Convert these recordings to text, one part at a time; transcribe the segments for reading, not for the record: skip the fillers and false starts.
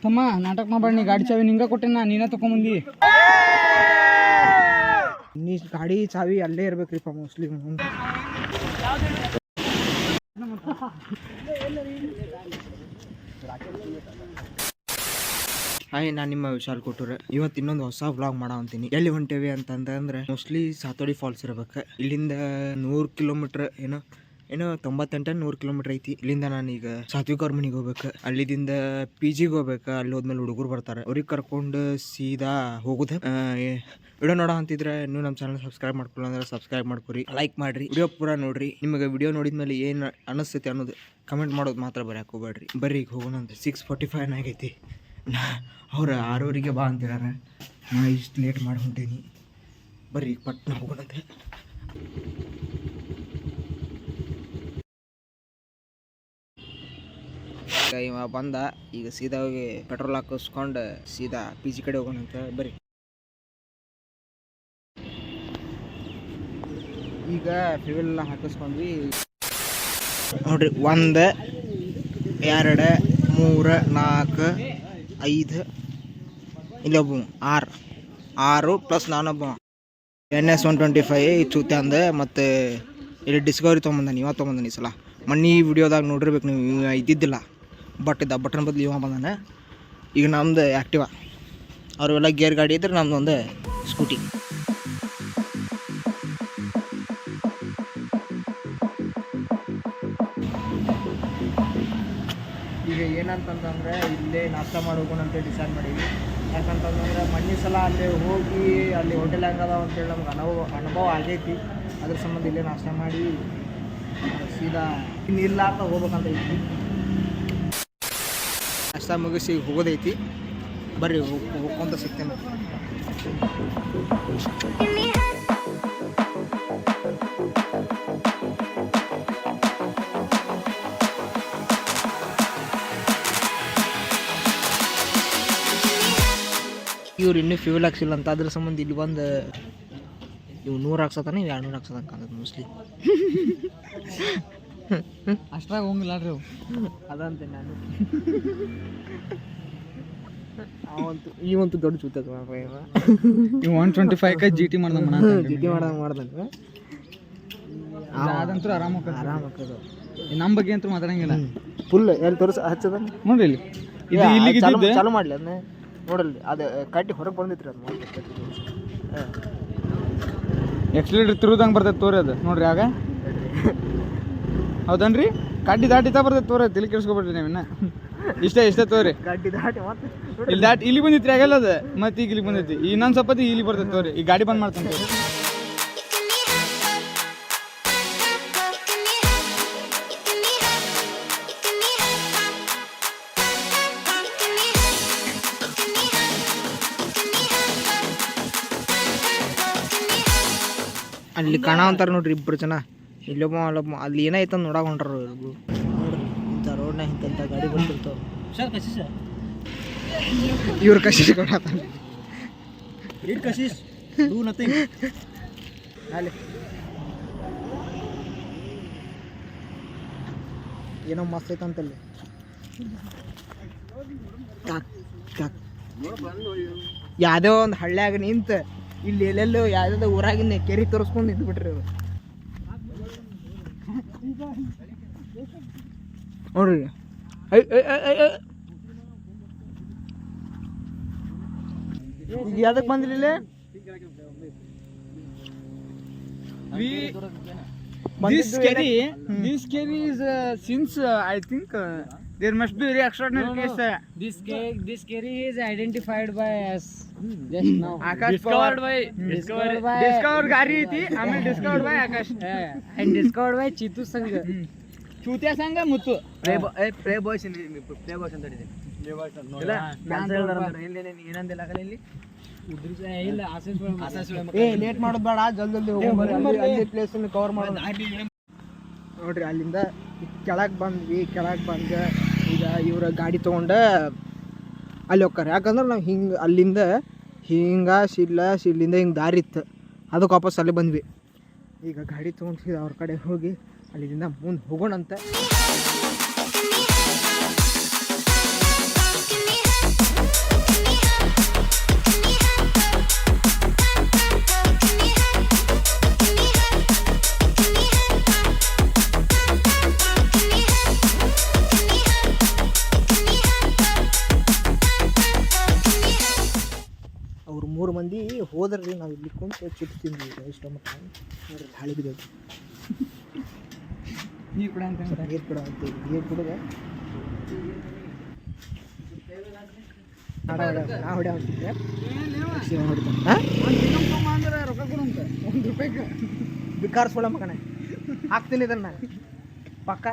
ತಮ್ಮ ನಾಟಕ ಮಾಡಬೇಡ, ಗಾಡಿ ಚಾವಿ ನಿಂಗ ಕೊಟ್ಟೆನ, ನೀನೇ ತಗೊಂಬಂದಿ. ನೀ ಗಾಡಿ ಚಾವಿ ಅಲ್ಲೇ ಇರ್ಬೇಕ್ರಿಪ್ಪ ಮೋಸ್ಟ್ಲಿ. ಹಾಯ್, ನಾನು ನಿಮ್ಮ ವಿಶಾಲ್ ಕೊಟ್ಟೂರ. ಇವತ್ತು ಇನ್ನೊಂದು ಹೊಸ ವ್ಲಾಗ್ ಮಾಡೋ ಅಂತೀನಿ. ಎಲ್ಲಿ ಹೊಂಟೇವಿ ಅಂತಂದ್ರೆ ಮೋಸ್ಟ್ಲಿ ಸಾತೋಡಿ ಫಾಲ್ಸ್ ಇರ್ಬೇಕು. ಇಲ್ಲಿಂದ 100 ಕಿಲೋಮೀಟರ್ ಏನೋ 98-100 ಕಿಲೋಮೀಟರ್ ಐತಿ. ಇಲ್ಲಿಂದ ನಾನೀಗ ಸಾತ್ವಿಕ್ ಅವ್ರ ಮನೆಗೆ ಹೋಗ್ಬೇಕು. ಅಲ್ಲಿದಿಂದ PGಗೆ ಹೋಗ್ಬೇಕು. ಅಲ್ಲಿ ಹೋದ್ಮೇಲೆ ಹುಡುಗರು ಬರ್ತಾರೆ, ಅವ್ರಿಗೆ ಕರ್ಕೊಂಡು ಸೀದಾ ಹೋಗುದು. ವಿಡಿಯೋ ನೋಡೋ ಅಂತಿದ್ರೆ ನೀವು ನಮ್ಮ ಚಾನಲ್ ಸಬ್ಸ್ಕ್ರೈಬ್ ಮಾಡ್ಕೊಳ್ಳೋ ಅಂದ್ರೆ ಸಬ್ಸ್ಕ್ರೈಬ್ ಮಾಡ್ಕೊರಿ, ಲೈಕ್ ಮಾಡ್ರಿ, ವಿಡಿಯೋ ಪೂರ ನೋಡ್ರಿ. ನಿಮಗೆ ವಿಡಿಯೋ ನೋಡಿದ್ಮೇಲೆ ಏನು ಅನಿಸ್ತೈತಿ ಅನ್ನೋದು ಕಮೆಂಟ್ ಮಾಡೋದು ಮಾತ್ರ ಬರೆಯಕ್ಕೆ ಹೋಗ್ಬೇಡ್ರಿ. ಬರ್ರಿ ಈಗ ಹೋಗೋಣ ಅಂತ. 6:45 ಆಗೈತಿ. ಅವ್ರು 6:00ಗೆ ಬಾ ಅಂತಿದಾರ. ನಾ ಇಷ್ಟು ಲೇಟ್ ಮಾಡಿ ಹೊಂಟೀನಿ. ಬರ್ರಿ ಈಗ ಪಟ್ನ ಹೋಗೋಣಂತೆ. ಇವ ಬಂದ, ಈಗ ಸೀದಾ ಹೋಗಿ ಪೆಟ್ರೋಲ್ ಹಾಕಿಸ್ಕೊಂಡು ಸೀದಾ PG ಕಡೆ ಹೋಗೋಣಂತ. ಬರ್ರಿ ಈಗ ಫ್ಯೂಯಲ್ ಹಾಕಿಸ್ಕೊಂಡ್ವಿ ನೋಡ್ರಿ. 1 2 3 4 5 ಇಲ್ಲೊಬ್ಬ 6 ಪ್ಲಸ್ ನಾನೊಬ್ಬ. NS 125 ಚೂತೆ ಅಂದೆ. ಮತ್ತು ಇಲ್ಲಿ ಡಿಸ್ಕವರಿ ತೊಗೊಂಬಂದಾನೆ, ಇವ ತೊಗೊಂಬಂದಾನೆ ಈ ಸಲ. ಮಣ್ಣಿ ವಿಡಿಯೋದಾಗ ನೋಡಿರ್ಬೇಕು ನೀವು, ಇದ್ದಿದ್ದಿಲ್ಲ. ಬಟನ್ ಬದಲು ಇವ ಬಂದಾನೆ. ಈಗ ನಮ್ದು ಆ್ಯಕ್ಟಿವಾ, ಅವರೆಲ್ಲ ಗೇರ್ ಗಾಡಿ ಇದ್ರೆ ನಮ್ದು ಒಂದು ಸ್ಕೂಟಿ. ಈಗ ಏನಂತಂದ್ರೆ ಇಲ್ಲೇ ನಾಷ್ಟ ಮಾಡೋಣ ಅಂತ ಡಿಸೈಡ್ ಮಾಡೀವಿ. ಯಾಕಂತಂದ್ರೆ ಮಣ್ಣಿ ಸಲ ಅಲ್ಲಿ ಹೋಗಿ ಅಲ್ಲಿ ಹೋಟೆಲ್ ಹೆಂಗದ ಅಂತೇಳಿ ನಮ್ಗೆ ಅನುಭವ ಆಗೈತಿ. ಅದ್ರ ಸಂಬಂಧ ಇಲ್ಲೇ ನಾಷ್ಟ ಮಾಡಿ ಸೀದಾ ಇನ್ನಿಲ್ಲ ಅಂತ ಹೋಗ್ಬೇಕಂತ ಐತಿ. ನಾಷ್ಟ ಮುಗಿಸಿ ಹೋಗೋದೈತಿ. ಬರ್ರಿ ಹೋಗ್ಕೊಂತ ಸಿಗ್ತೇನೆ. ಇವ್ರು ಇನ್ನೂ ಫ್ಯೂಲ್ ಹಾಕ್ಸಿಲ್ಲ ಅಂತ, ಅದ್ರ ಸಂಬಂಧ ಇಲ್ಲಿ ಬಂದು ಇವು 100 ಹಾಕ್ಸತಾನೆ, ಇವು 200 ಹಾಕ್ಸತಂಕ ಮೋಸ್ಟ್ಲಿ. ಅಷ್ಟ್ರಾಗ ಹೋಗಿಲ್ಲ ರೀ ಅವು, ಅದಂತೆ ನಾನು. ಇವಂತೂ ದೊಡ್ಡ ಚೂತದ ಇವು 125 GT ಮಾಡ್ದಂಗೆ ಅದಂತೂ ಆರಾಮ ಆಕದ. ನಮ್ಮ ಬಗ್ಗೆ ಅಂತೂ ಮಾತಾಡಂಗಿಲ್ಲ. ಫುಲ್ ಎಲ್ಲಿ ತೋರಿಸ ಹಚ್ಚದ ನೋಡ್ರಿ. ಇಲ್ಲಿ ಇಲ್ಲಿಗೆ ಚಾಲು ಮಾಡಲಿ ಅದನ್ನ ನೋಡಲ್ಲಿ. ಅದು ಕಟ್ಟಿ ಹೊರಗೆ ಬಂದಿತ್ರಿ. ಅದು ಎಕ್ಸಿಲೇಟರ್ ತಿರುದಂಗೆ ಬರ್ತೈತೆ ತೋರಿ. ಅದು ನೋಡ್ರಿ ಆಗ ಹೌದನ್ರಿ. ಕಡ್ಡಿ ದಾಟಿತಾ ಬರ್ತೈತೆ ತೋರಿ. ತಿಳಿ ಕೆಡ್ಸ್ಕೊಬಿಡ್ರಿ ನೀವಿನ್ನ. ಇಷ್ಟೇ ತೋರಿ. ಕಡ್ಡಿ ದಾಟಿ ಮತ್ತೆ ಇಲ್ಲಿ ಬಂದಿತ್ರಿ ಆಗಲ್ಲ ಅದು. ಮತ್ತೆ ಈಗ ಇಲ್ಲಿ ಬಂದೈತಿ. ಇನ್ನೊಂದು ಸ್ವಲ್ಪ ಇಲ್ಲಿ ಬರ್ತೈತೆ ತೋರಿ. ಈ ಗಾಡಿ ಬಂದ್ ಮಾಡ್ತಾನೆ ತೋರಿ. ಅಲ್ಲಿ ಕಾಣ ಅಂತಾರೆ ನೋಡ್ರಿ ಇಬ್ಬರು ಜನ. ಇಲ್ಲೊಬ್ಬ ಅಲ್ಲೊಬ್ಬ ಅಲ್ಲಿ ಏನಾಯ್ತು ನೋಡಾಕ ಹೊಂಟ್ರ ನೋಡ್ರಿ. ಇಂಥ ರೋಡ್ನಾಗ ಇಂಥ ಗಾಡಿ ಬರ್ತಿರ್ತಾವ. ಇವ್ರು ಕಶೀಶ್ ಕೊಡತ್ತಾನೆ. ಅಲ್ಲಿ ಏನೋ ಮಸ್ತ್ ಐತಂತಲ್ಲಿ. ಯಾವುದೋ ಒಂದು ಹಳ್ಳ್ಯಾಗ ನಿಂತ ಇಲ್ಲಿ ಎಲ್ಲೆಲ್ಲೋ ಯಾವುದೋ ಊರಾಗಿನ ಕೆರೆ ತೋರಿಸ್ಕೊಂಡು ನಿಂತ್ಬಿಟ್ರಿ ಅವ್ರು ನೋಡ್ರಿ. ಈಗ ಯಾವ್ದಕ್ಕೆ ಬಂದಿಲ್ಲ? This scary is since I think there must be very extraordinary case. This scary is identified by us just now. Discovered ಗಾರಿ ಐತಿ. ಆಮೇಲೆ discovered by Akash and discovered by ಚಿತು ಸಂಘ, ಚೂತ್ಯಾ ಸಂಘ, ಮುತ್ತು ಪ್ಲೇ ಬಾಯ್ಸ್ ಅಂತ ಹೇಳಿದೆ. ಏನಂದಿಲ್ಲ ಆಗಲ್ಲ ಇಲ್ಲಿ. ಲೇಟ್ ಮಾಡೋದು ಬೇಡ, ಜಲ್ದಿ ಹೋಗಿ ಪ್ಲೇಸ್ ಕವರ್ ಮಾಡೋದು ನೋಡ್ರಿ. ಅಲ್ಲಿಂದ ಕೆಳಗೆ ಬಂದ್ವಿ. ಕೆಳಗೆ ಬಂದು ಈಗ ಇವ್ರ ಗಾಡಿ ತೊಗೊಂಡು ಅಲ್ಲಿ ಹೋಗ್ತಾರೆ. ಯಾಕಂದ್ರೆ ನಾವು ಹಿಂಗೆ ಅಲ್ಲಿಂದ ಶಿಲ್ಲಿಂದ ಹಿಂಗೆ ದಾರಿ ಇತ್ತು, ಅದಕ್ಕೆ ವಾಪಸ್ ಅಲ್ಲಿ ಬಂದ್ವಿ. ಈಗ ಗಾಡಿ ತೊಗೊಂಡು ಅವ್ರ ಕಡೆ ಹೋಗಿ ಅಲ್ಲಿಂದ ಮುಂದೆ ಹೋಗೋಣಂತೆ. 3 ಮಂದಿ ಹೋದ್ರಿ ನಾವು ಇಲ್ಲಿ ಕುಂತು ಚಿಪ್ಸ್ ತಿಂದ್ವಿ ಇಷ್ಟ ಮಟ್ಟ ನೋಡ್ರಿ ಹಾಳಿ ಬಿದ್ದೈತಿ. ನೀರು ಕೂಡ ಅಂತ ನೀರು ಕೂಡ ಅಂತೀವಿ, ನೀರು ಕುಡಿದ ನಾ ಹೊಡೆ ಆಗ್ತಿದ್ದೆ ಅಂದ್ರೆ ರೊಕ್ಕ ಕೊಡುವಂತ ₹1 ಬಿಕಾರ್ ಸೋಳ ಮಗನ ಹಾಕ್ತೀನಿ ಇದನ್ನ ಪಕ್ಕ.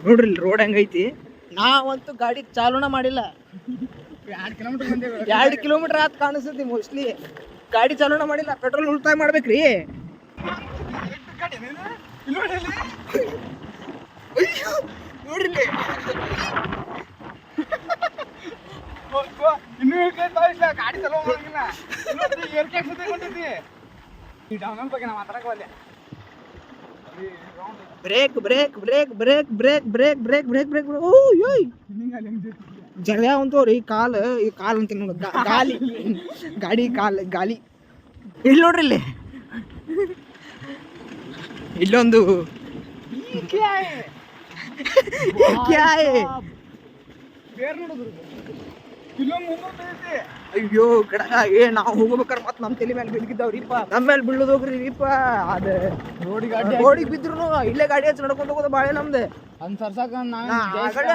ನೋಡ್ರಿ ರೋಡ್ ಹೆಂಗೈತಿ. ನಾವಂತೂ ಗಾಡಿ ಚಾಲೂನ ಮಾಡಿಲ್ಲ. 2 ಕಿಲೋಮೀಟರ್ ಆತ್ ಕಾಣಿಸ್ತೈತಿ ಮೋಸ್ಟ್ಲಿ. ಗಾಡಿ ಚಾಲೂನ ಮಾಡಿಲ್ಲ, ಪೆಟ್ರೋಲ್ ಉಳಿತಾಯ ಮಾಡ್ಬೇಕ್ರಿ. ನೋಡ್ರಿ ಇನ್ನೂ ಗಾಡಿ ಚಲೋ ಮಾಡಂಗಿಲ್ಲ. ಡೌನ್ ಬಗ್ಗೆ ನಾವು ಮಾತಾಡಕ್ಕೆ break break break break break break break break break ಓ ಯೋಯ್ ಜಗ ಅಂತವ್ರಿ ಈ ಕಾಲು ಅಂತ ನೋಡ ಗಾಲಿ ಗಾಡಿ ಗಾಲಿ. ಇಲ್ಲಿ ನೋಡ್ರಿ ಇಲ್ಲೊಂದು ಅಯ್ಯೋ ಗಡಗ ನಾವು ಹೋಗ್ಬೇಕಾರೆ ಮತ್ತೆ ನಮ್ಮ ತಲೆ ಮೇಲೆ ಬಿದ್ದಿದ್ದಾವ್ರಿಪ್ಪ, ನಮ್ಮ ಮೇಲೆ ಬೀಳೋದೋಗ್ರಿಪ್ಪ. ಅದ ರೋಡಿಗೆ ಬಿದ್ರು ಇಲ್ಲೇ ಗಾಡಿ ಹಚ್ಚಿ ನಡ್ಕೊಂಡು ಹೋಗೋದು ಬಾಳೆ ನಮ್ದು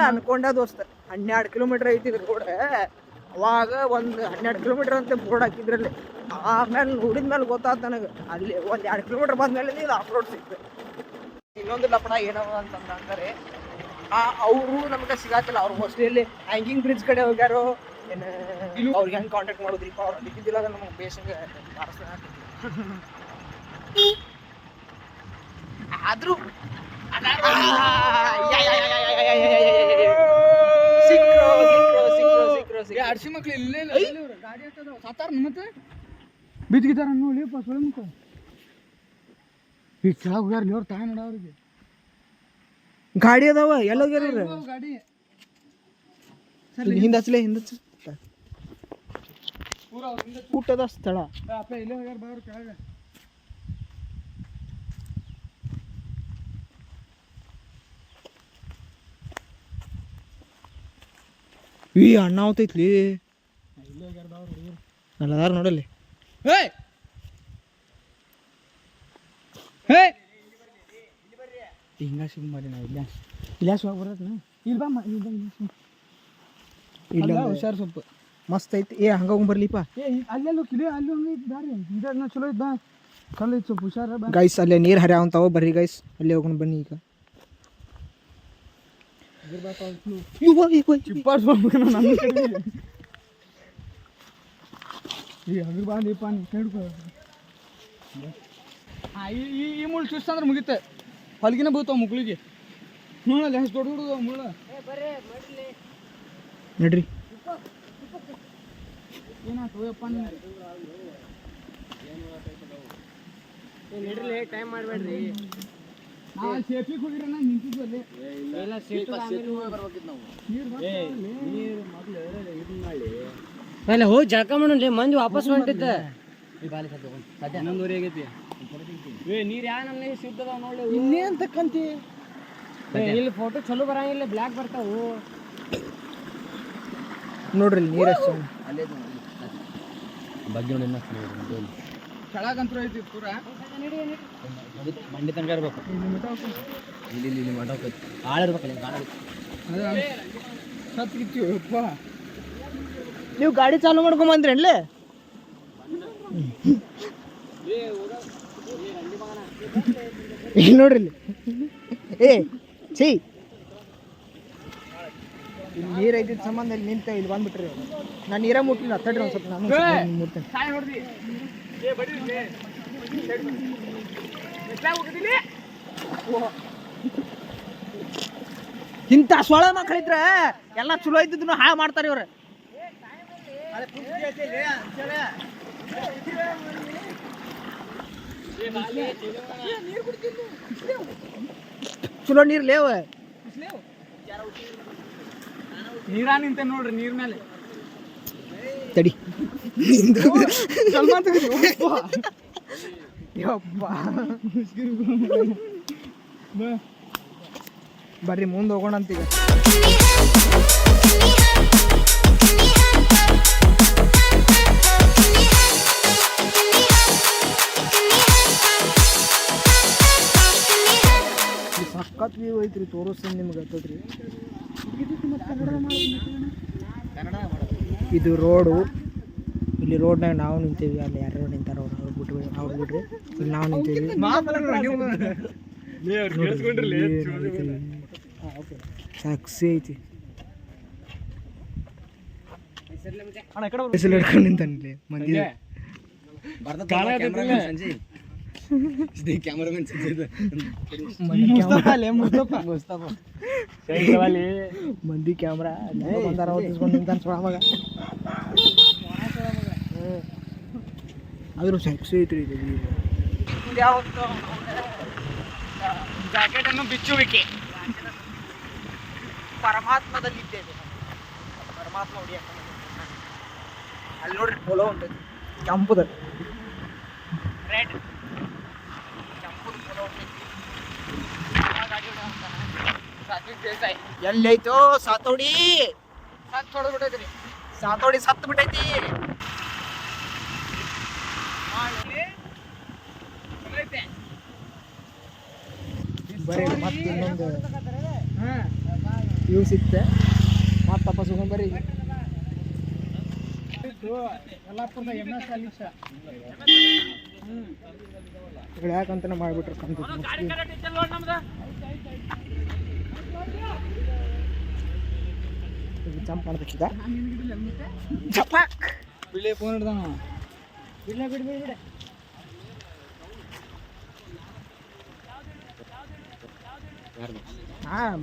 ಅನ್ಕೊಂಡ ದೋಸ್ತ. 12 ಕಿಲೋಮೀಟರ್ ಐತಿ ರೋಡ್. ಅವಾಗ ಒಂದು 12 ಕಿಲೋಮೀಟರ್ ಅಂತ ಬೋರ್ಡ್ ಹಾಕಿದ್ರಲ್ಲಿ. ಆಮೇಲೆ ನೋಡಿದ್ಮೇಲೆ ಗೊತ್ತಾದ ನನಗೆ, ಅಲ್ಲಿ 1-2 ಕಿಲೋಮೀಟರ್ ಬಂದ್ಮೇಲೆ ಇದು ಆಫ್ ರೋಡ್ ಸಿಕ್ತು. ಇನ್ನೊಂದು ಲಪಡ ಏನವ ಅಂತಂದ್ರೆ ಅವರು ನಮ್ಗೆ ಸಿಗಾತಿಲ್ಲ. ಅವ್ರು ಮೋಸ್ಟ್ಲಿ ಅಲ್ಲಿ ಹ್ಯಾಂಗಿಂಗ್ ಬ್ರಿಡ್ಜ್ ಕಡೆ ಹೋಗ್ಯಾರೋ ಏನು, ಅವ್ರಿಗೆ ಹೆಂಗೆ ಕಾಂಟ್ಯಾಕ್ಟ್ ಮಾಡೋದ್ರಿಪ್ಪ. ಅವ್ರು ಅಲ್ಲಿದ್ದಿಲ್ಲ ಅಂದ್ರೆ ನಮಗೆ ಬೇಸಂಗೆ ಆದ್ರೂ ಅಡ್ಸಿ ಮಕ್ಳು ಇಲ್ಲೇ ಗಾಡಿ ಸಾತಾರ ಮತ್ತೆ ಬಿದ್ದಿದ್ದಾರ ನೋಡಿಪ್ಪ ಸುಳಿ ಮುಖ ಈ ಕೆಳಗೆ ಹೋಗ್ಯಾರ ಅವ್ರು ತಾಯಿ ನೋಡ ಅವ್ರಿಗೆ ಗಾಡಿ ಅದಾವ ಎಲ್ಲ ಹೋಗ್ಯಾರ ಗಾಡಿ ಹಿಂದಚ್ಲೆ ಊಟದ ಸ್ಥಳ ಅಪ್ಪ ಇಲ್ಲೇ ಹೋಗ್ಯಾರ ಬಾವ್ರು ಕೆಳಗೆ. ಈ ಅಣ್ಣ ಅವತೈತ್ಲಿ ನಲ್ಲದಾರ ನೋಡಲ್ಲಿ. ಹಿಂಗ ಸಿಮ್ ಮಾಡಿ ನಾ ಇಲ್ಲ ಹೋಗಿ ಬರತ್ ಇಲ್ಲಿ ಬಾ ಇಲ್ಲ ಹುಷಾರು ಸ್ವಲ್ಪ ಮಸ್ತ್ ಐತಿ. ಹಂಗ ಹೋಗಿ ಬರ್ಲಿಪ್ಪ. ಅಲ್ಲೆಲ್ಲ ಕಿಲೋ ಅಲ್ಲಿ ಹಂಗ ಐತಿ ದಾರಿ ಇದನ್ನ ಚಲೋ ಐತ್ ಬಾ ಕಲ್ಲು ಐತಿ ಸ್ವಲ್ಪ ಹುಷಾರ ಬಾ. ಗೈಸ್ ಅಲ್ಲೇ ನೀರು ಹರಿಯಾವಂತಾವ ಬರ್ರಿ ಗೈಸ್, ಅಲ್ಲೇ ಹೋಗೋಣ ಬನ್ನಿ. ಈಗ ಈ ಮುಳ್ಳು ಚುಸ್ ಅಂದ್ರೆ ಮುಗಿತೆ ಹೊಲಗಿನ ಬೀಳ್ತಾವ ಮುಕ್ಳಿಗೆ. ಅಲ್ಲಿ ಎಷ್ಟು ದೊಡ್ಡ ದೊಡ್ಡ ಮುಳ್ಳು ನಡ್ರಿ. ಏನಾಯ್ತು ಯಪ್ಪ ನಡ್ರಿ, ಟೈಮ್ ಮಾಡಬೇಡ್ರಿ. ನಾವು ಸೇಫಿಗೆ ಹೋಗಿರ ನಿಂತಿದ್ವಿ ಅಲ್ಲಿ. ಅಲ್ಲ ಹೋಗಿ ಜಳಕ ಮಾಡೋಣ, ಮಂದಿ ವಾಪಸ್ ಹೊಂಟಿದ್ದ. ಇನ್ನೊಂದೂರಿ ಆಗೈತಿ ನೀರು ಯಾ ನಮ್ಗೆ ಸಿಗ್ತದ ನೋಡಿ. ಇನ್ನೇ ಅಂತಕ್ಕಂತಿ ಇಲ್ಲಿ ಫೋಟೋ ಚಲೋ ಬರಂಗಿಲ್ಲ, ಬ್ಲ್ಯಾಕ್ ಬರ್ತಾವು ನೋಡ್ರಿ ನೀರು ಎಷ್ಟು ಬಗ್ಗೆ ನೋಡಿ. ಕೆಳಗಂತೂ ಐತಿ ಪೂರ ಮಂಡಿ ತನಕ ಇರ್ಬೇಕು. ಇಲ್ಲಿ ಮಠ ಆಳ ಇರ್ಬೇಕಲ್ಲ ಸತ್ಗಿತ್ತೀವಪ್ಪ. ನೀವು ಗಾಡಿ ಚಾಲು ಮಾಡ್ಕೊಂಡ್ ಬಂದ್ರಿ ಅಲ್ಲೇ. ಇಲ್ಲಿ ನೋಡ್ರಿ ಇಲ್ಲಿ ಛೀ ಇಲ್ಲಿ ನೀರು ಐತಿದ್ ಸಂಬಂಧ ಇಲ್ಲಿ ನಿಂತ ಇಲ್ಲಿ ಬಂದ್ಬಿಟ್ರಿ. ನಾನು ನೀರ ಮುಟ್ಟಿಲ್ಲ, ತಡ್ರಿ ಒಂದು ಸ್ವಲ್ಪ ನಾನು ಮುಟ್ತೇನೆ. ಇಂಥ ಸೊಳ ಮಕ್ಕಳಿದ್ರೆ ಎಲ್ಲ ಚಲೋ ಇದ್ದಿದ್ದನ್ನು ಹಾಳು ಮಾಡ್ತಾರೆ ಇವ್ರು. ಚಲೋ ನೀರು ಲೇವ ನೀರ ನಿಂತ ನೋಡ್ರಿ ನೀರ್ ಮೇಲೆ ತಡಿ ಯಪ್ಪ ಬರ್ರಿ ಮುಂದೆ ಹೋಗೋಣ ಅಂತೀಗ. ಸಖತ್ ವ್ಯೂ ಐತ್ರಿ, ತೋರಿಸ್ತೀನಿ ನಿಮ್ಗೆ ಹತ್ತದ್ರಿ. ಇದು ರೋಡು, ಇಲ್ಲಿ ರೋಡ್ನಾಗ ನಾವು ನಿಂತೀವಿ, ಅಲ್ಲಿ ಯಾರು ನಿಂತಾರ ಅವ್ರು ಬಿಟ್ರಿ ಇಲ್ಲಿ ನಾವು ನಿಂತೀವಿ. ಸಾಕ್ಷಿ ಐತಿ, ಹೆಸರು ಹಿಡ್ಕೊಂಡು ನಿಂತಾನಿಲ್ಲಿ ಮಂದಿ. ಮಂದಿ ಕ್ಯಾಮ್ರಾ ಬಂದಾರ ತಿಸ್ಕೊಂಡು ನಿಂತಾನ ಸೊಳಗ. ಆದ್ರೂ ಸಾಕ್ಷಿ ಐತ್ರಿ ಇದು. ಜಾಕೆಟನ್ನು ಬಿಚ್ಚುವಿಕೆ. ಪರಮಾತ್ಮದಲ್ಲಿದ್ದೇವೆ, ಪರಮಾತ್ಮ ಹೊಡಿಯಕ್ಕೆ ಅಲ್ಲಿ ನೋಡ್ರಿ ಪೋಲೋ ಉಂಟೈತಿ ಕೆಂಪುದ, ರೆಡ್ ಕೆಂಪುದ ಪೋಲೋ ಉಂಟೈತಿ. ಎಲ್ಲೈತೋ ಸಾತೋಡಿ, ಸತ್ ಹೊಡೆದ್ಬಿಟ್ಟೈತ್ರಿ, ಸಾತೋಡಿ ಸತ್ತು ಬಿಟ್ಟೈತಿ. ಬರೀ ಮತ್ತೆ ಇನ್ನೊಂದು ವ್ಯೂ ಸಿಕ್ತೆ, ಮತ್ತೆ ತಪ್ಪ ಬರ್ರಿ. ಯಾಕಂತಾನೆ ಮಾಡಿಬಿಟ್ರು ಜಂಪ್ ಮಾಡ್ಬೇಕೀಗ. ಬಿಳೆ ಫೋನ್ ಹಿಡ್ದಾನ, ಬಿಡ ಬಿಡ ಬಿಡ ಬಿಡ.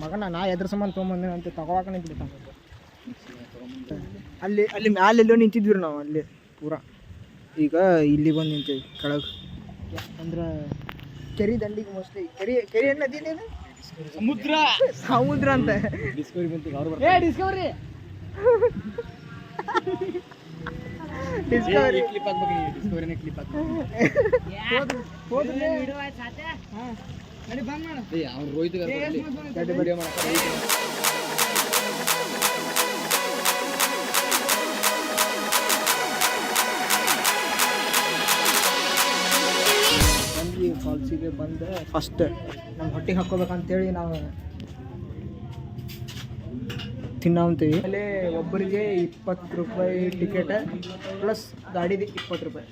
ಮಗನ ನಾ ಎದ್ರ ಸಂಬಂಧ ತೊಗೊಂಬಂದೇನೆ ಅಂತ ತಗೋವಾಕ ನಿಂತ್ಬಿಟ್ಟ. ಅಲ್ಲಿ ಅಲ್ಲಿ ಮ್ಯಾಲೆಲ್ಲೋ ನಿಂತಿದ್ವಿ ನಾವು, ಅಲ್ಲಿ ಪೂರ. ಈಗ ಇಲ್ಲಿ ಬಂದು ನಿಂತೀವಿ ಕೆಳಗೆ, ಅಂದ್ರೆ ಕೆರೆ ದಂಡಿಗೆ ಮೋಸ್ಟ್ಲಿ. ಕೆರೆ ನದಿನೇ ಸಮುದ್ರ, ಸಮುದ್ರ ಅಂತ ಡಿಸ್ಕವರಿ ಬಂತು. ಡಿಸ್ಕವರಿ ಡಿಸ್ಕವರಿ ಕ್ಲಿಪ್ ಹಾಕ್ಬೇಕು, ಡಿಸ್ಕವರಿನೇ ಕ್ಲಿಪ್ ಹಾಕ್ಬೇಕು. ಅವ್ನು ರೋಹಿತ್ ವಿಡಿಯೋ ಮಾಡ್ತಾರೆ. ಫಾಲ್ಸಿಗೆ ಬಂದು ಫಸ್ಟ್ ನಮ್ಮ ಹೊಟ್ಟೆಗೆ ಹಾಕ್ಕೋಬೇಕಂತೇಳಿ ನಾವು ತಿನ್ನಂತೀವಿ. ಅಲ್ಲಿ ಒಬ್ಬರಿಗೆ 20 ರೂಪಾಯಿ ಟಿಕೆಟ್ ಪ್ಲಸ್ ಗಾಡಿದು 20 ರೂಪಾಯಿ.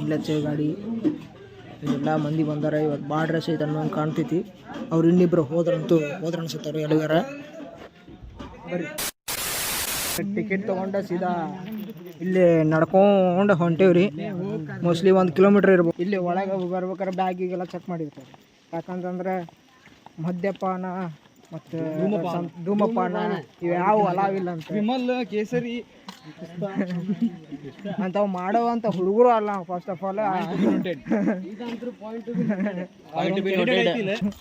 ಇಲ್ಲಚ್ಚೆ ಗಾಡಿ ಎಲ್ಲ ಮಂದಿ ಬಂದಾರ. ಇವತ್ತು ಭಾಳ ರಶ್ ಐತೆ ಅನ್ನೋಂಗೆ ಕಾಣ್ತೈತಿ. ಅವ್ರು ಇನ್ನಿಬ್ರು ಹೋದ್ರ ಅನ್ಸುತ್ತಾರೆ ಎಲ್ಲಿಗಾರ. ಬರ್ರಿ ಟಿಕೆಟ್ ತೊಗೊಂಡ ಸೀದಾ ಇಲ್ಲಿ ನಡ್ಕೊಂಡು ಹೊಂಟೇವ್ರಿ. ಮೋಸ್ಟ್ಲಿ 1 ಕಿಲೋಮೀಟ್ರ್ ಇರ್ಬೋದು. ಇಲ್ಲಿ ಒಳಗೆ ಬರ್ಬೇಕಾದ್ರೆ ಬ್ಯಾಗಿಗೆಲ್ಲ ಚೆಕ್ ಮಾಡಿರ್ತಾರೆ, ಯಾಕಂತಂದ್ರೆ ಮದ್ಯಪಾನ ಮತ್ತು ಧೂಮಪಾನ ಇವು ಯಾವ ಅಲಾವಿಲ್ಲ ಅಂತ. ವಿಮಲ್ ಕೇಸರಿ ಅಂಥವು ಮಾಡುವಂಥ ಹುಡುಗರು ಅಲ್ಲ. ಫಸ್ಟ್ ಆಫ್ ಆಲ್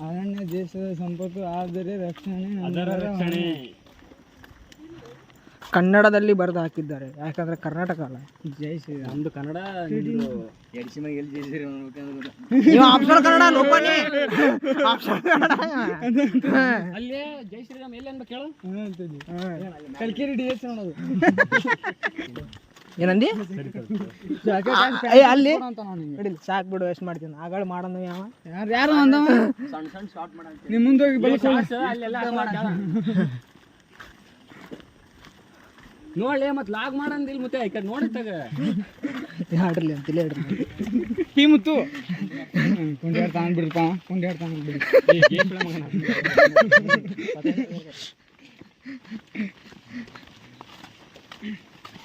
ಅರಣ್ಯ ದೇಶದ ಸಂಪತ್ತು, ಆದರೆ ರಕ್ಷಣೆ ಕನ್ನಡದಲ್ಲಿ ಬರೆದು ಹಾಕಿದ್ದಾರೆ, ಯಾಕಂದ್ರೆ ಕರ್ನಾಟಕ ಅಲ್ಲ. ಜೈ ಶ್ರೀ ನಮ್ದು ಕನ್ನಡ. ಆಪ್ಷನಲ್ ಕನ್ನಡ ಲೋಪನಿ, ಅಲ್ಲೇ ಜೈ ಶ್ರೀರಾಮ್ ಎಲ್ಲಿ ಅನ್ಬೇಕು ಹೇಳು. ಕಲ್ಕೇರಿ DS ನೋಡೋದು. ಏನಂದಿ ಅಲ್ಲಿ ನಡಿಲಿ, ಸಾಕು ಬಿಡು, ಎಷ್ಟು ಮಾಡ್ತೀನಿ. ಆಗಳ ಮಾಡೋದು ಯಾರು ಸಣ್ಣ ಸಣ್ಣ ಶಾರ್ಟ್ ಮಾಡ ನಿಮ್ಮ ಮುಂದೆ ನೋಡ್ಲಿ ಮತ್ತೆ ಲಾಗ್ ಮಾಡಂದಿಲ್ಲ. ಮತ್ತೆ ಈ ಕಡೆ ನೋಡಿತ್ತಾಗ ಹಾಡ್ರಲಿ ಅಂತಿಲ್ಲ ಹೇಳ್ರಿ. ಟೀ ಮುತ್ತು ಕುಂಡ್ಯಾಡ್ತಾನ ಬಿಡ್ತಾವ, ಕುಂಡ್ಯಾಡ್ತಾನ ಬಿಡಿ.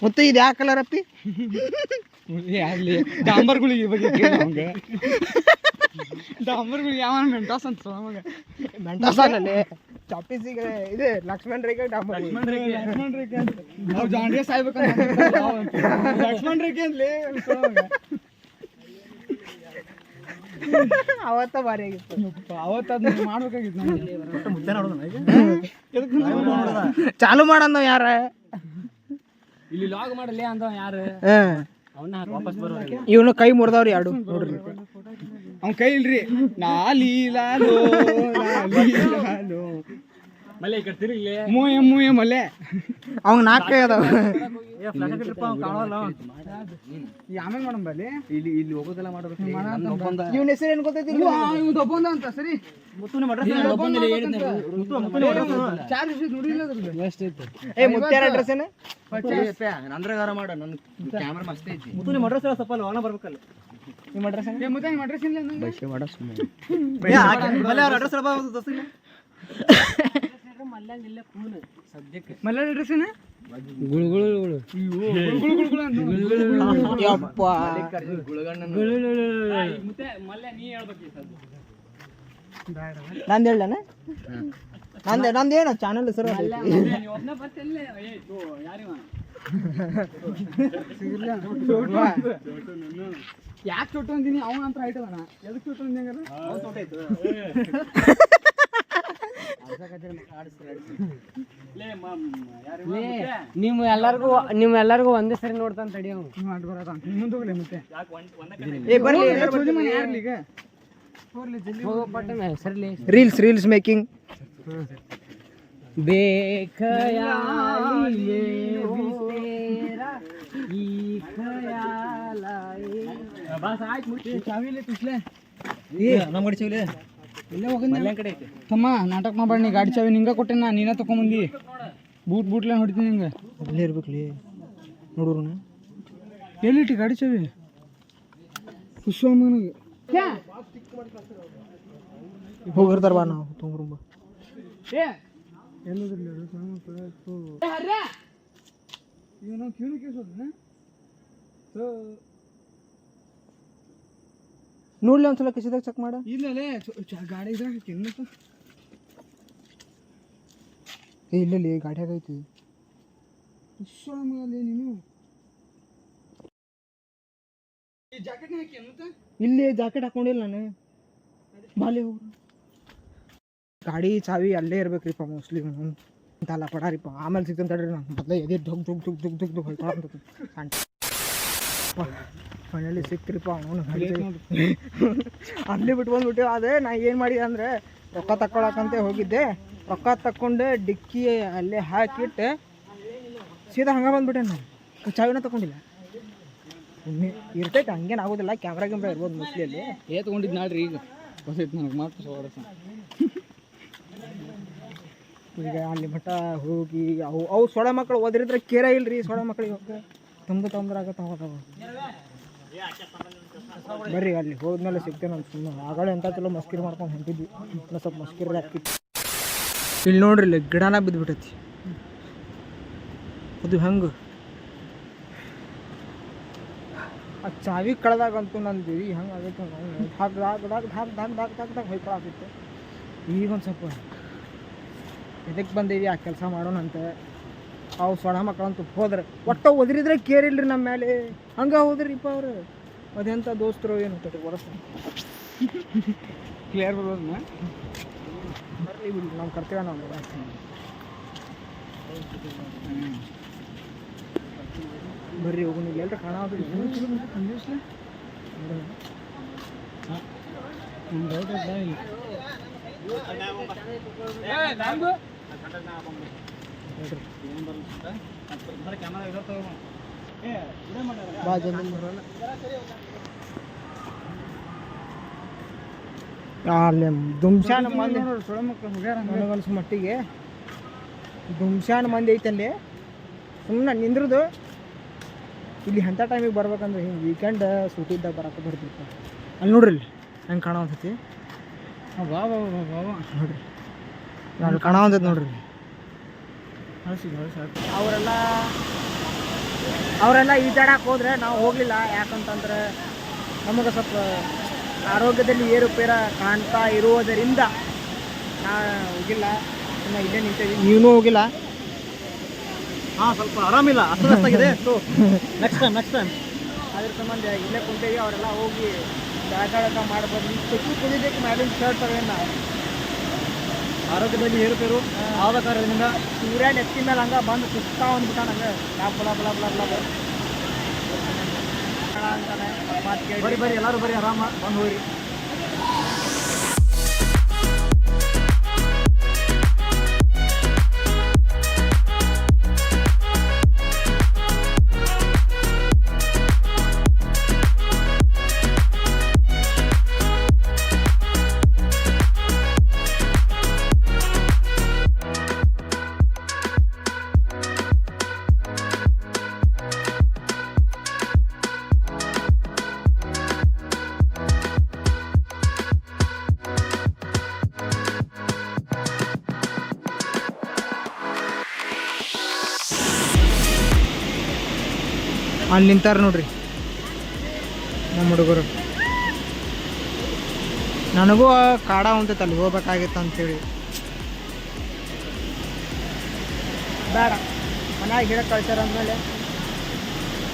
ಮತ್ತೆ ಇದು ಯಾವ ಕಲರ್ ಅಪ್ಪಿ? ಅಲ್ಲಿ ಡಾಂಬರ್ಗಳಿಗೆ ಬಗ್ಗೆ ನಮ್ಗೆ ಡಾಂಬರ್ಗಳಿಗೆ ಯಾವ ಮೆಂಟಾಸ್ ಅಂತ ನಮಗೆ. ಮೆಂಟಾಸ್ ಆಗಲ್ಲೇ ಚಾಪೀಸಿಗೆ ಇದೆ ಲಕ್ಷ್ಮಣ ರೇಖೆ ಡಾಂಬರ್. ಲಕ್ಷ್ಮಣ ರೇಖೆ ಅಂತ ನಾವು ಜಾಂಡಿಯಸ್ ಆಗ್ಬೇಕಂತ ಲಕ್ಷ್ಮಣ ರೇಖೆ ಅಂತಲೇ ಅವತ್ತ ಭಾರಿ ಆಗಿತ್ತು. ಅವತ್ತು ಅದನ್ನ ಮಾಡ್ಬೇಕಾಗಿತ್ತು. ಚಾಲು ಮಾಡಂದ ಯಾರ ಇಲ್ಲಿ ಲಾಗ್ ಮಾಡಲಿ ಅಂದ ಯಾರು ಅವನ್ನ ವಾಪಸ್ ಬರೋರು ಇವನು ಕೈ ಮುರಿದವ್ರಿ ಎರಡು ನೋಡ್ರಿ ಅವ್ನ ಕೈ ಇಲ್ರಿ ನಾಲೀಲಾಲೋ ಮಲ್ಲೆ ಈ ಕಡೆ ತಿರುಗಿ ಮೂಯ ಮಲ್ಲೆ ಅವಂಗ 4 ಕೈ ಅದಾವ ಆಮೇಲೆ ಮಾಡಮ್ ಬಲ್ಲಿ ಇಲ್ಲಿ ಹೋಗೋದೆಲ್ಲ ಮಾಡ್ಬೇಕು ಇವನ ಹೆಸರು ಏನ್ ಗೊತ್ತೈತಿ ಇವ್ದು ಒಬ್ಬಂದ ಅಂತ ಸರಿ ಚಾರ್ಜ್ ನೋಡಿಲ್ಲ ಏ ಮುತ್ಯಾರ ಅಡ್ರೆಸ್ ಏನ ನಂದ್ರಗಾರ ಮಾಡ ನನ್ನ ಕ್ಯಾಮ್ರಾ ಮಸ್ತ್ ಐತಿ ಮುತ್ತು ನಿಮ್ಮ ಅಡ್ರೆಸ್ ಸ್ವಲ್ಪ ಒಣ ಬರ್ಬೇಕಲ್ಲ ನಿಮ್ಮ ಅಡ್ರೆಸ್ ಏನ ಮತ್ತೆ ನಿಮ್ಮ ಅಡ್ರೆಸ್ ಇಲ್ಲ ನಂಗೆ ಬೈಸೆ ಮಾಡ ಸುಮ್ಮನೆ ಅವ್ರ ಅಡ್ರೆಸ್ ಮಲ್ಲಂಗಿಲ್ಲ ಕೂನು ಸದ್ಯಕ್ಕೆ ಮಲ್ಲ ಅಡ್ರೆಸ್ ಏನ ಗುಳು ಯಪ್ಪ ಮತ್ತೆ ಮಲ್ಲೆ ನೀ ಹೇಳ್ಬೇಕು ನಂದು ಹೇಳಣ ನಂದೇನು ಚಾನಲ್ ಹೆಸರು ಒಬ್ಬನೇ ಬರ್ತಿಲ್ಲ ಯಾರಿವ ಯಾಕೆ ಚೊಟ್ಟು ಅಂತೀನಿ ಅವನ ಅಂತ ಹೈಟ್ ಅದಾನ ಎದಕ್ಕೆ ಚೊಟ್ಟು ಅಂದಂಗಾರ ನಿಮ್ಮ ಎಲ್ಲರಿಗೂ ಒಂದೇ ಸರಿ ನೋಡ್ತಾನೆ ತಡಿ ಅವನು ಮಾಡಿ ಬರತ್ತ ಮುಂದೆ ಹೋಗ್ಲಿ ಮತ್ತೆ ಏ ಬರ್ಲಿ ಯಾರ್ಲಿ ಈಗ ಹೆಸರ್ಲಿ ರೀಲ್ಸ್ ಮೇಕಿಂಗ್ ಚಾವಿಲೆ ತುಸ್ಲೆ ನಮ್ಮ ಕಡೆ ಚಿಗ್ಲಿ ಇಲ್ಲೇ ಹೋಗಿದ್ದೆ ಕಡೆ ಐತಿ ತಮ್ಮ ನಾಟಕ ಮಾಡಬೇಡ ನೀ ಗಾಡಿ ಚಾವಿ ನಿಂಗ ಕೊಟ್ಟೆನ ನೀನ ತಗೊಂಬಂದಿ ಬೂಟ್ಲೆ ಹೊಡಿತೀನಿ ನಿಂಗೆ ಅಲ್ಲೇ ಇರ್ಬೇಕ್ಲಿ ನೋಡೋಣ ಎಲ್ಲಿಟ್ಟಿ ಗಾಡಿ ಚಾವಿ ಕುಶೋಮನಿಗೆ ಹೋಗಿರ್ತಾರ ಬಾ ನಾವು ತುಂಬ್ರಂಬ ಇವನು ಕ್ಯೂನು ಕೇಸೋದನ್ನ ನೋಡ್ಲಿ ಒಂದ್ಸಲ ಕಿಸಿದಾಗ ಚೆಕ್ ಮಾಡ ಇಲ್ಲಲೇ ಗಾಡಿ ಇದ್ರಾಗ ಕೆನ್ನತ್ತ ಏ ಇಲ್ಲಲ್ಲಿ ಗಾಡಿಯಾಗ ಐತಿ ಕುಶೋಮಲ್ಲಿ ನೀನು ಈ ಜಾಕೆಟ್ ಹಾಕಿ ಅನ್ನತ್ತ ಇಲ್ಲಿ ಜಾಕೆಟ್ ಹಾಕೊಂಡಿಲ್ಲ ನಾನು ಬಾಲಿ ಹೋಗ್ರು ಗಾಡಿ ಚಾವಿ ಅಲ್ಲೇ ಇರ್ಬೇಕ್ರಿಪ್ಪ ಮೋಸ್ಟ್ಲಿ ಅಂತಲ್ಲ ಪಡಾರಿಪ್ಪ ಆಮೇಲೆ ಸಿಗ್ತಾನೆ ತಡ್ರಿ ನಾನು ಮೊದಲೇ ಎದೆ ದುಗ್ ಹೊಯ್ಕೊಳಂತ ಫೈನಲಿ ಸಿಕ್ತ್ರಿಪ್ಪ ಅವನು ಅಲ್ಲಿ ಬಿಟ್ಟು ಬಂದ್ಬಿಟ್ಟು ಅದೇ ನಾ ಏನು ಮಾಡಿದೆ ಅಂದರೆ ರೊಕ್ಕ ತಕ್ಕೊಳಕಂತ ಹೋಗಿದ್ದೆ ರೊಕ್ಕ ತಕ್ಕೊಂಡು ಡಿಕ್ಕಿ ಅಲ್ಲೇ ಹಾಕಿಟ್ಟು ಸೀದಾ ಹಂಗೆ ಬಂದ್ಬಿಟ್ಟೆ ನಾನು ಚಾವಿನ ತಗೊಂಡಿಲ್ಲ ಇರ್ತೈತೆ ಹಂಗೇನು ಆಗೋದಿಲ್ಲ ಕ್ಯಾಮ್ರಾ ಇರ್ಬೋದು ಮೋಸ್ಟ್ಲಿ ಅಲ್ಲಿ ತೊಗೊಂಡಿದ್ದು ನಾಡ್ರಿ ಈಗ ಹೊಸ ನನಗೆ ಮಾತ್ರ ಸೋರಸ ಈಗ ಅಲ್ಲಿ ಮಠ ಹೋಗಿ ಅವು ಸೊಡ ಮಕ್ಕಳು ಓದಿರಿದ್ರೆ ಕೇರ ಇಲ್ರಿ ಸೊಡ ಮಕ್ಕಳಿಗೆ ಹೋಗಿ ತೊಂದ್ರಾಗತ್ತ ಹೋಗವ ಬರ್ರಿ ಅಲ್ಲಿ ಹೋದ್ಮೇಲೆ ಸಿಗ್ತೇನೆ ನಾನು ಸುಮ್ಮನೆ ಆಗಲೇ ಎಂತ ಚಲೋ ಮಸ್ಕಿರಿ ಮಾಡ್ಕೊಂಡು ಹೊಂಟಿದ್ವಿ ಸ್ವಲ್ಪ ಮಸ್ಕಿರಿ ಹಾಕಿತ್ತು ಇಲ್ಲಿ ನೋಡ್ರಿ ಇಲ್ಲಿ ಗಿಡನ ಬಿದ್ದುಬಿಟ್ಟೈತಿ ಅದು ಹೆಂಗೆ ಆ ಚಾವಿ ಕಳೆದಾಗಂತೂ ನಂದು ಹೆಂಗೆ ಆಗೈತೆ ಧಾಕ್ ಹೊಯ್ಕೊಳಾಕಿತ್ತು ಈಗೊಂದು ಸ್ವಲ್ಪ ಇದಕ್ಕೆ ಬಂದೀವಿ ಆ ಕೆಲಸ ಮಾಡೋಣಂತ ಅವು ಸೊಣ ಮಕ್ಕಳಂತೂ ಹೋದ್ರೆ ಒಟ್ಟು ಒದರಿದ್ರೆ ಕೇರಿಲ್ರಿ ನಮ್ಮ ಮೇಲೆ ಹಂಗೆ ಹೋದ್ರಿಪ್ಪ ಅವ್ರು ಅದೆಂಥ ದೋಸ್ತರು ಏನು ತಡಿ ವರ್ಷ ಕ್ಲಿಯರ್ ಬರೋದನ್ನ ಬರ್ಲಿ ಬಿಡಿ ನಾವು ಕರ್ತೇವೆ ನಾವು ಬರ್ರಿ ಹೋಗೋಣ ಇಲ್ಲಿ ಎಲ್ಲರೂ ಕಾಣೋದಿಲ್ಲ ಬಾ ಜಲ್ದಿ ಬರೋಲ್ಲ ಅಲ್ಲಿ ದುಮ್ಶಾನ್ ಮಂದಿ ಸೊಳ ಮಕ್ಕಳು ಹೋಗ್ಯಾರ ನನಗನ್ಸು ಮಟ್ಟಿಗೆ ದುಮ್ಶಾನ್ ಮಂದಿ ಐತಲ್ಲಿ ಸುಮ್ಮನೆ ನಿಂದ್ರದು ಇಲ್ಲಿ ಅಂಥ ಟೈಮಿಗೆ ಬರ್ಬೇಕಂದ್ರೆ ಹಿಂಗೆ ವೀಕೆಂಡ್ ಸೂಟಿ ಇದ್ದಾಗ ಬರಕ್ಕೆ ಬರ್ತಿರ್ತ ಅಲ್ಲಿ ನೋಡ್ರಿ ಇಲ್ಲಿ ಹೆಂಗೆ ಕಾಣೋ ಅನ್ಸತಿ ಬಾ ಬಾ ಬಾ ಬಾ ಬಾ ನೋಡ್ರಿ ಅಲ್ಲಿ ಕಾಣೋ ಅಂತೈತೆ ನೋಡ್ರಿ ಅವರೆಲ್ಲ ಈಜಾಡಕ್ಕೆ ಹೋದ್ರೆ ನಾವು ಹೋಗಲಿಲ್ಲ ಯಾಕಂತಂದ್ರೆ ನಮಗೆ ಸ್ವಲ್ಪ ಆರೋಗ್ಯದಲ್ಲಿ ಏರುಪೇರ ಕಾಣ್ತಾ ಇರುವುದರಿಂದ ನಾ ಹೋಗಿಲ್ಲ ಇನ್ನು ಇಲ್ಲೇ ನಿಂತಿದ್ದೀವಿ ನೀವೂ ಹೋಗಿಲ್ಲ ಸ್ವಲ್ಪ ಆರಾಮಿಲ್ಲ ಅಸ್ತವ್ಯಸ್ತಾಗಿದೆ ಸೊ ನೆಕ್ಸ್ಟ್ ಟೈಮ್ ಅದ್ರ ಸಂಬಂಧ ಇಲ್ಲೇ ಕುಂತೇವಿ ಅವರೆಲ್ಲ ಹೋಗಿ ಜಾಗ ಮಾಡ್ಬೋದು ತೆಗಿ ಕುದಿದಕ್ಕೆ ಮ್ಯಾಲಿನ ಶರ್ಟ್ ತಗೊಂಡ ಆರೋಗ್ಯದಲ್ಲಿ ಏರುಪೇರು ಆದ ಕಾರಣದಿಂದ ಸೂರ್ಯ ನೆತ್ತಿ ಮೇಲೆ ಹಂಗೆ ಬಂದು ಸುತ್ತಾ ಅಂದ್ಬಿಟ್ಟ ನಂಗೆ ಬಲ ಬಲ ಬಲ ಬಲ ಬಲ ಅಂತಾನೆ ಮಾತು ಕೇಳಿ ಬರೀ ಬರೀ ಎಲ್ಲರೂ ಬರೀ ಆರಾಮ ಬಂದು ಹೋಗ್ರಿ. ಅಲ್ಲಿ ನಿಂತಾರ ನೋಡ್ರಿ ನಮ್ಮ ಹುಡುಗರು. ನನಗೂ ಕಾಡ ಹೊಂತೈತೆ ಅಲ್ಲಿ ಹೋಗ್ಬೇಕಾಗಿತ್ತು ಅಂತೇಳಿ. ಬೇಡ ಮನ್ಯಾಗ ಗಿಡ ಕಳ್ಸ್ಯಾರ ಅಂದಮೇಲೆ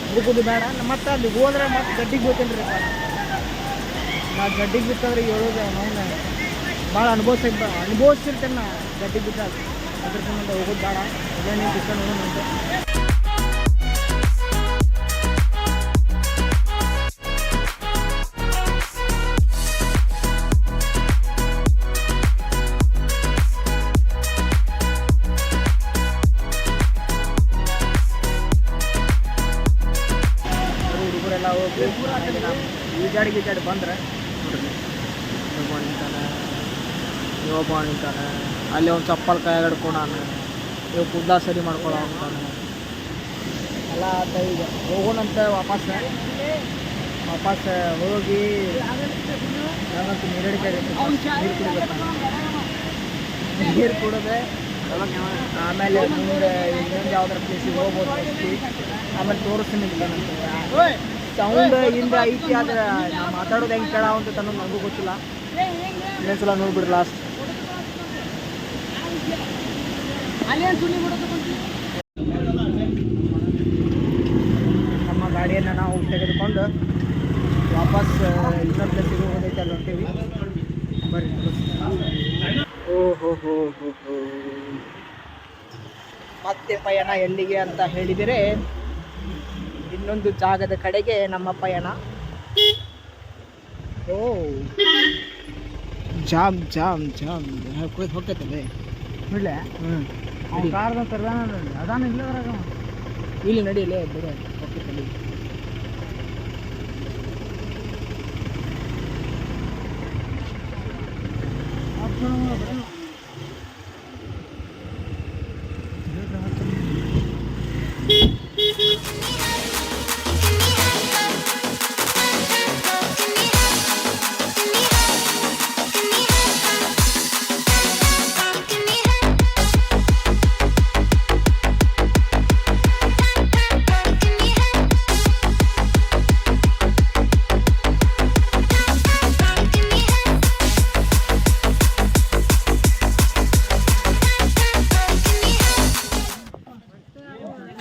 ಹುಡುಗುದು ಬೇಡ. ಮತ್ತೆ ಅಲ್ಲಿ ಹೋದ್ರೆ ಮತ್ತೆ ಗಡ್ಡಿಗೆ ಬೀಳ್ತೇನೆ ರೀ. ನಾ ಗಡ್ಡಿಗೆ ಬಿತ್ತಂದ್ರೆ ಹೇಳೋದು ನಾವು ಭಾಳ ಅನುಭವಿಸಿರ್ತೇನೆ ನಾ ಗಡ್ಡಿಗೆ ಬಿದ್ದಾಗ. ಅದ್ರ ಸಂಬಂಧ ಹೋಗೋದು ಬೇಡ. ಅದೇ ನೀವು ಬಿತ್ತ ನೋಡೋಣ. ಹುಡುಗರೆಲ್ಲ ಹೋಗಿ ಈಜಾಡಿ ಬಂದ್ರೆ ನೋಡ್ರಿ ಒಬ್ಬ ನಿಂತಾನೆ, ಒಬ್ಬ ನಿಂತಾನೆ. ಅಲ್ಲಿ ಒಂದು ಚಪ್ಪಲ್ ಕೈ ಹಿಡ್ಕೊಂಡಾನ, ಇವ್ ಕೂದಲ ಸರಿ ಮಾಡ್ಕೊಳ್ಳೋ ಅಂತಾನೆ ಎಲ್ಲ ಆತ. ಈಗ ಹೋಗೋಣಂತ ವಾಪಸ್ ಹೋಗಿ ನಾವಂತೂ ನೀರಡಿಕೆ ನೀರು ಕುಡಿಬೇಕು. ನೀರು ಕುಡಿದ್ರೆ ಆಮೇಲೆ ಮುಂದೆ ಇನ್ನೊಂದು ಯಾವ್ದಾರ ಪ್ಲೇಸಿಗೆ ಹೋಗ್ಬೋದು ಅಷ್ಟೇ. ಆಮೇಲೆ ತೋರಿಸ್ತೀನಿ ಸೌಂಡ್ ಹಿಂದೆ ಐತಿ. ಆದ್ರೆ ನಾ ಮಾತಾಡೋದು ಹೆಂಗೆ ಕೇಳ ಅಂತ ತನ್ನೋ ನನಗೂ ಗೊತ್ತಿಲ್ಲ. ಇನ್ನೊಂದ್ಸಲ ನೋಡ್ಬಿಡ್ರಿ ಲಾಸ್ಟ್. ನಮ್ಮ ಗಾಡಿಯನ್ನು ನಾವು ತೆಗೆದುಕೊಂಡು ವಾಪಸ್ ಇನ್ನೊಂದು ಪ್ಲೇಸಿಗೆ ಹೋಗೋದೈತೆ ಅಲ್ಲಿ ಹೊಂಟೀವಿ. ಬರ್ರಿ ಓಹೋ ಮತ್ತೆ ಪಯಣ ಎಲ್ಲಿಗೆ ಅಂತ ಹೇಳಿದರೆ ಇನ್ನೊಂದು ಜಾಗದ ಕಡೆಗೆ ನಮ್ಮ ಪಯಣ. ಓ ಜಾಮ್ ಜಾಮ್ ಜಾಮ್ ಹೋಗ್ತೈತಲ್ಲೇ ಬಿಡ್ಲೆ. ಕಾರ್ದ ಅದಾನ ಇಲ್ಲ ಇಲ್ಲಿ ನಡಿಯಲೇ ಬರೋ ಹೋಗ್ತೈತಲ್ಲಿ.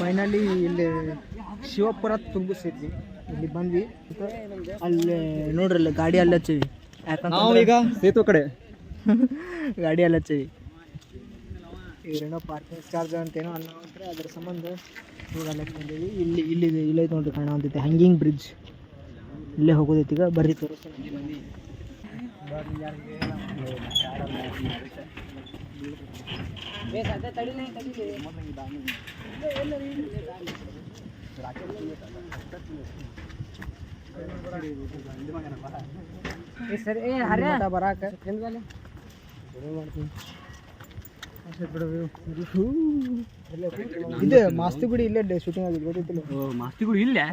ಫೈನಲಿ ಇಲ್ಲಿ ಶಿವಪುರ ತುಂಬಿಸಿದ್ವಿ. ಇಲ್ಲಿ ಬಂದ್ವಿ. ಅಲ್ಲಿ ನೋಡ್ರಲ್ಲ ಗಾಡಿ ಅಲ್ಲಿ ಹಚ್ಚಿವಿ. ಯಾಕಂದ್ರೆ ಈಗ ಸೇತು ಕಡೆ ಗಾಡಿ ಅಲ್ಲಿ ಹಚ್ಚಿವಿ. ಇವ್ರೇನೋ ಪಾರ್ಕಿಂಗ್ ಚಾರ್ಜ್ ಅಂತೇನೋ ಅನ್ನೋ ಅಂದ್ರೆ ಅದ್ರ ಸಂಬಂಧ ಈಗ ಅಲ್ಲಿ ಬಂದೀವಿ. ಇಲ್ಲೈತೆ ನೋಡ್ರಿ ಕಾಣ ಅಂತೈತೆ ಹ್ಯಾಂಗಿಂಗ್ ಬ್ರಿಡ್ಜ್. ಇಲ್ಲೇ ಹೋಗೋದೈತಿ. ಈಗ ಬರ್ರಿ ತೋರಿಸ್ತೀನಿ. ಬರಾಕ ಇದು ಮಾಸ್ತಿ ಗುಡಿ ಇಲ್ಲೇ ಶೂಟಿಂಗ್ ಆಗಿದ್ದು ಗೊತ್ತಿಲ್ಲ. ಮಾಸ್ತಿ ಗುಡಿ ಇಲ್ಲೇ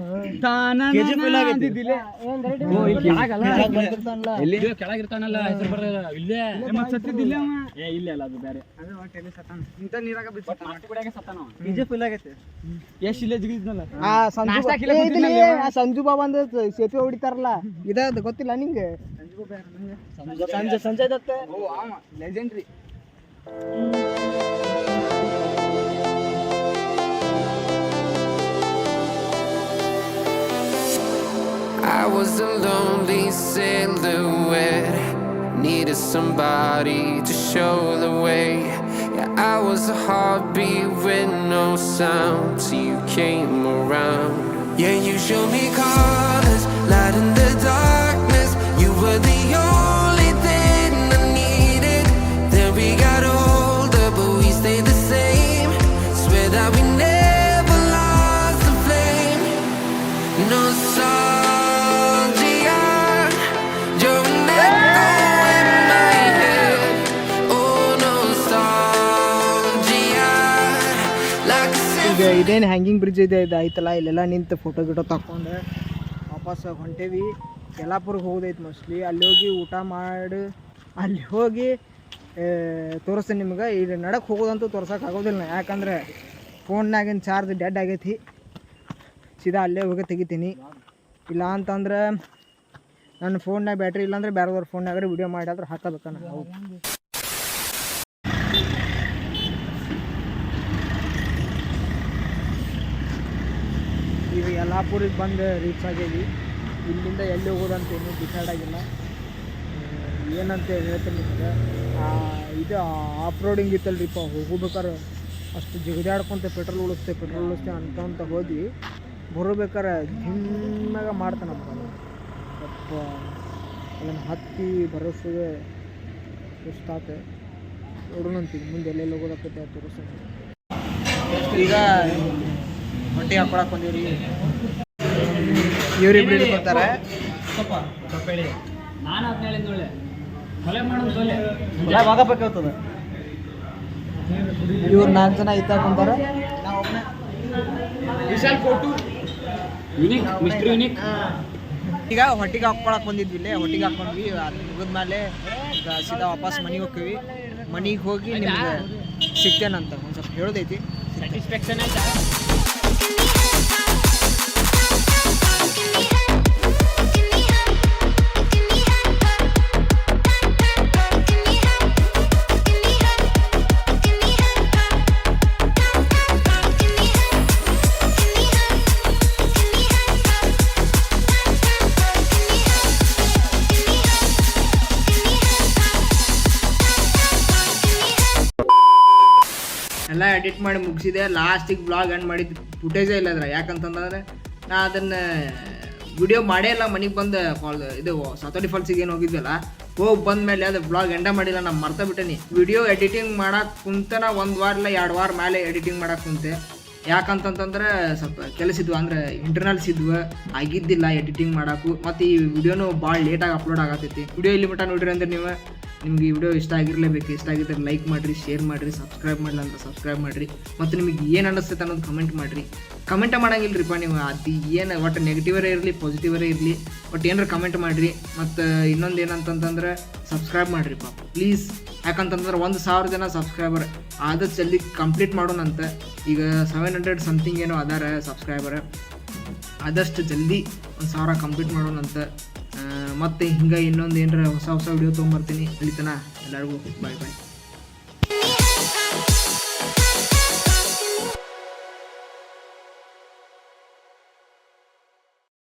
ಕೆಳಗಿರ್ತಾನಲ್ಲ ಹೆಸರು ಬರಲ್ಲ. ಇಲ್ಲೇ ಸತ್ತಿದ್ದಿಲ್ಲ ಇಲ್ಲೇ ಅಲ್ಲ ಅದು ಬೇರೆ. ಸಂಜು ಬಾಬಾ ಅಂದ್ರೆ ಸೇತುವೆ ಹೊಡಿತಾರಲ್ಲ ಇದ ಗೊತ್ತಿಲ್ಲ ನಿಂಗೆ? ಸಂಜಯ್ ದತ್ತ legendary. I was a lonely silhouette, need needed somebody to show the way. Yeah, I was a heartbeat with no sound till you came around. Yeah, you showed me colors, light in the darkness. You were the only thing I needed. Then we got older, but we stayed the same. Swear that we never lost the flame. Nostalgia, you're an echo in my head. Oh, nostalgia, like a ಈಗ ಇದೇನು hanging bridge ಇದೆ ಇದು ಐತಲ್ಲ ಇಲ್ಲೆಲ್ಲ ನಿಂತು photo ಗಿಟೋ ತಗೊಂಡು ವಾಪಸ್ ಹೊಂಟೇವಿ. ಯಲ್ಲಾಪುರಕ್ಕೆ ಹೋಗೋದೈತೆ mostly. ಅಲ್ಲಿ ಹೋಗಿ ಊಟ ಮಾಡಿ ಅಲ್ಲಿ ಹೋಗಿ ತೋರಿಸ್ತೀನಿ ನಿಮ್ಗೆ. ಈಗ ನಡಕ್ಕೆ ಹೋಗೋದಂತೂ ತೋರ್ಸೋಕೆ ಆಗೋದಿಲ್ಲ, ಯಾಕಂದ್ರೆ ಫೋನ್ನಾಗಿನ ಚಾರ್ಜ್ ಡೆಡ್ ಆಗೈತಿ. ಸೀದಾ ಅಲ್ಲೇ ಹೋಗಿ ತೆಗಿತೀನಿ. ಇಲ್ಲ ಅಂತಂದ್ರೆ ನನ್ನ ಫೋನ್ನಾಗ ಬ್ಯಾಟ್ರಿ ಇಲ್ಲಾಂದ್ರೆ ಬೇರೆದವ್ರ ಫೋನ್ನಾಗ್ರೆ ವಿಡಿಯೋ ಮಾಡಿದ್ರೆ ಹಾಕಬೇಕ ನಾವು. ಈಗ ಯಲ್ಲಾಪುರಿಗೆ ಬಂದು ರೀಚ್ ಆಗೇವಿ. ಇಲ್ಲಿಂದ ಎಲ್ಲಿ ಹೋಗೋದಂತ ಏನೂ ಡಿಸೈಡ್ ಆಗಿಲ್ಲ. ಏನಂತ ಹೇಳ್ತೀನಿ ನಿಮಗೆ, ಇದು ಆಫ್ ರೋಡಿಂಗ್ ಇತ್ತಲ್ರಿಪ್ಪ, ಹೋಗ್ಬೇಕಾರೆ ಅಷ್ಟು ಜಿಗದಾಡ್ಕೊಂತ ಪೆಟ್ರೋಲ್ ಉಳಿಸ್ತೇವೆ ಅಂತ ಹೋದ್ವಿ. ಬರೋಬೇಕಾರೆ ಜಿಮ್ಮಾಗ ಮಾಡ್ತಾನಪ್ಪ ಅಪ್ಪ. ಅದನ್ನು ಹತ್ತಿ ಬರೋಸಿಗೆ ಸುಸ್ತಾತೆ. ನೋಡೋಣಂತೀವಿ ಮುಂದೆ ಎಲ್ಲೆಲ್ಲಿ ಹೋಗೋದಕ್ಕೈತೆ ಅದು ತೋರಿಸ್ತೀನಿ. ಈಗ ಹೊಟ್ಟೆ ಹಾಕೊಳಕ್ಕೆ ಬಂದೀವ್ರಿ. ಇವ್ರಿಬ್ರು ಬರ್ತಾರೆ. ಇವ್ರು 4 ಜನ ಇತ್ತ ಕುಂತಾರ. ಈಗ ಹೊಟ್ಟಿಗೆ ಹಾಕೊಳಕ್ಕೆ ಬಂದಿದ್ವಿ. ಇಲ್ಲೇ ಹೊಟ್ಟಿಗೆ ಹಾಕೊಂಡ್ವಿ. ಅದು ಮುಗಿದ್ಮೇಲೆ ಈಗ ಸೀದಾ ವಾಪಸ್ ಮನೆಗೆ ಹೋಗ್ತೀವಿ. ಮನೆಗೆ ಹೋಗಿ ನಿಮ್ಗೆ ಸಿಗ್ತೇನಂತ ಒಂದು ಸ್ವಲ್ಪ ಹೇಳೋದೈತಿ. ಸ್ಯಾಟಿಸ್ಫ್ಯಾಕ್ಷನ್ ಆಯ್ತಾ? ಎಲ್ಲ ಎಡಿಟ್ ಮಾಡಿ ಮುಗಿಸಿದೆ. ಲಾಸ್ಟಿಗೆ ಬ್ಲಾಗ್ ಎಂಡ್ ಮಾಡಿದ್ದು ಫುಟೇಜೇ ಇಲ್ಲ ಅದ್ರ. ಯಾಕಂತಂದ್ರೆ ನಾ ಅದನ್ನು ವಿಡಿಯೋ ಮಾಡೇ ಇಲ್ಲ. ಮನೆಗೆ ಬಂದು ಇದು ಸಾತೋಡಿ ಫಾಲ್ಸಿಗೆ ಏನು ಹೋಗಿದ್ವಲ್ಲ, ಹೋಗಿ ಬಂದಮೇಲೆ ಅದು ಬ್ಲಾಗ್ ಎಂಡ ಮಾಡಿಲ್ಲ. ನಾನು ಮರ್ತಾ ಬಿಟ್ಟೇನಿ. ವಿಡಿಯೋ ಎಡಿಟಿಂಗ್ ಮಾಡಕ್ಕೆ ಕುಂತನ 1 ವಾರ ಇಲ್ಲ 2 ವಾರ ಮೇಲೆ ಎಡಿಟಿಂಗ್ ಮಾಡಕ್ಕೆ ಕುಂತೆ. ಯಾಕಂತಂದ್ರೆ ಸ್ವಲ್ಪ ಕೆಲಸ ಇದ್ವು, ಅಂದ್ರೆ ಇಂಟರ್ನಲ್ಸ್ ಇದ್ವು, ಆಗಿದ್ದಿಲ್ಲ ಎಡಿಟಿಂಗ್ ಮಾಡೋಕ್ಕೂ. ಮತ್ತು ಈ ವಿಡಿಯೋನು ಭಾಳ ಲೇಟಾಗಿ ಅಪ್ಲೋಡ್ ಆಗತ್ತೈತಿ. ವಿಡಿಯೋ ಇಲ್ಲಿ ಮಟ್ಟ ನೋಡಿರಿ ಅಂದ್ರೆ ನಿಮ್ಗೆ ಈ ವಿಡಿಯೋ ಇಷ್ಟ ಆಗಿರಲೇಬೇಕು. ಇಷ್ಟ ಆಗಿದ್ದರೆ ಲೈಕ್ ಮಾಡಿರಿ, ಶೇರ್ ಮಾಡಿರಿ, ಸಬ್ಸ್ಕ್ರೈಬ್ ಮಾಡಲ್ಲ ಅಂತ ಸಬ್ಸ್ಕ್ರೈಬ್ ಮಾಡಿರಿ. ಮತ್ತು ನಿಮಗೆ ಏನು ಅನ್ನಿಸ್ತೈತೆ ಅನ್ನೋದು ಕಮೆಂಟ್ ಮಾಡಿರಿ. ಕಮೆಂಟ್ ಮಾಡಂಗಿಲ್ರಿಪ್ಪ ನೀವು. ಅದು ಏನು ಒಟ್ಟು ನೆಗೆಟಿವರೇ ಇರಲಿ ಪಾಸಿಟಿವರೇ ಇರಲಿ, ಒಟ್ಟು ಏನಾರು ಕಮೆಂಟ್ ಮಾಡಿರಿ. ಮತ್ತು ಇನ್ನೊಂದು ಏನಂತಂತಂದ್ರೆ ಸಬ್ಸ್ಕ್ರೈಬ್ ಮಾಡಿರಿಪ್ಪ ಪ್ಲೀಸ್. ಯಾಕಂತಂದ್ರೆ 1,000 ಜನ ಸಬ್ಸ್ಕ್ರೈಬರ್ ಆದಷ್ಟು ಜಲ್ದಿ ಕಂಪ್ಲೀಟ್ ಮಾಡೋಣಂತ. ಈಗ 700 ಸಮಥಿಂಗ್ ಏನೋ ಅದಾರ ಸಬ್ಸ್ಕ್ರೈಬರ್. ಆದಷ್ಟು ಜಲ್ದಿ 1,000 ಕಂಪ್ಲೀಟ್ ಮಾಡೋಣಂತ. ಮತ್ತು ಹಿಂಗೆ ಇನ್ನೊಂದು ಏನಾರ ಹೊಸ ವಿಡಿಯೋ ತೊಗೊಂಬರ್ತೀನಿ. ಅಲ್ಲಿ ತನಕ ಎಲ್ಲರಿಗೂ ಬಾಯ್ ಬಾಯ್.